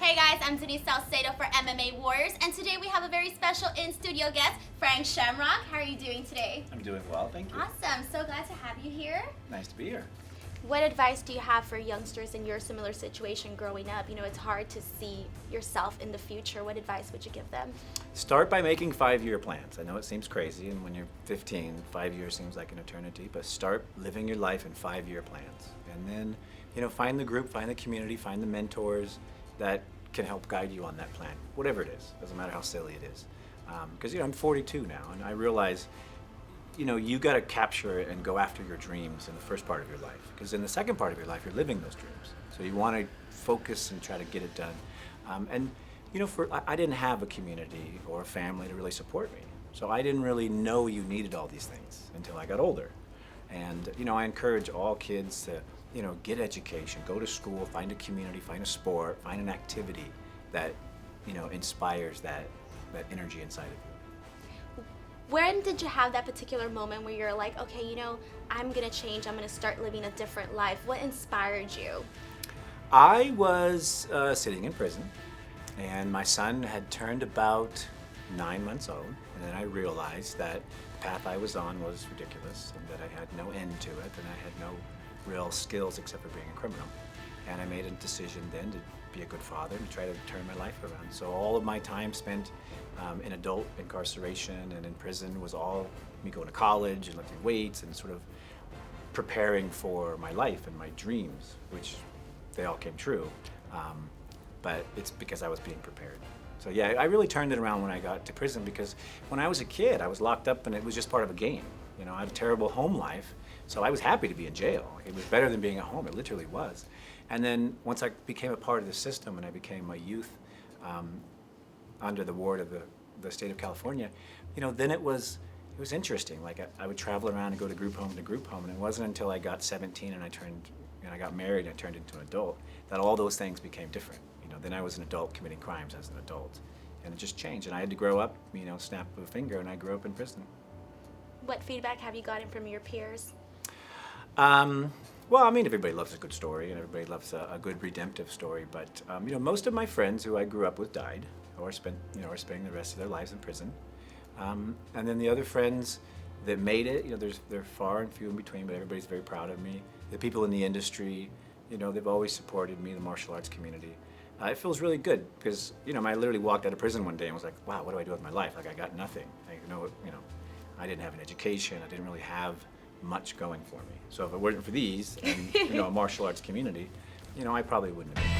Hey guys, I'm Denise Salcedo for MMA Warriors, and today we have a very special in-studio guest, Frank Shamrock. How are you doing today? I'm doing well, thank you. Awesome, so glad to have you here. Nice to be here. What advice do you have for youngsters in your similar situation growing up? You know, it's hard to see yourself in the future. What advice would you give them? Start by making 5-year plans. I know it seems crazy, and when you're 15, 5 years seems like an eternity, but start living your life in 5-year plans. And then, find the group, find the community, find the mentors that can help guide you on that plan, whatever it is. Doesn't matter how silly it is. Because, I'm 42 now, and I realize, you got to capture and go after your dreams in the first part of your life. Because in the second part of your life, you're living those dreams. So you want to focus and try to get it done. I didn't have a community or a family to really support me. So I didn't really know you needed all these things until I got older. And, I encourage all kids to, get education, go to school, find a community, find a sport, find an activity that, inspires that energy inside of you. When did you have that particular moment where you're like, okay, I'm gonna change, I'm gonna start living a different life? What inspired you? I was sitting in prison, and my son had turned about 9 months old, and then I realized that the path I was on was ridiculous, and that I had no end to it, and I had no real skills except for being a criminal. And I made a decision then to be a good father and try to turn my life around. So all of my time spent in adult incarceration and in prison was all me going to college and lifting weights and sort of preparing for my life and my dreams, which they all came true. But it's because I was being prepared. So yeah, I really turned it around when I got to prison, because when I was a kid, I was locked up and it was just part of a game. I had a terrible home life, so I was happy to be in jail. It was better than being at home, it literally was. And then once I became a part of the system and I became a youth under the ward of the state of California, then it was interesting. Like I would travel around and go to group home, and it wasn't until I got 17 and I got married and I turned into an adult that all those things became different. Then I was an adult committing crimes as an adult, and it just changed. And I had to grow up, snap of a finger, and I grew up in prison. What feedback have you gotten from your peers? Well, everybody loves a good story, and everybody loves a good redemptive story. But most of my friends who I grew up with died, or are spending the rest of their lives in prison. And then the other friends that made it, they're far and few in between, but everybody's very proud of me. The people in the industry, they've always supported me, the martial arts community. It feels really good because, I literally walked out of prison one day and was like, wow, what do I do with my life? Like, I got nothing. I didn't have an education. I didn't really have much going for me. So if it weren't for these and, a martial arts community, I probably wouldn't have been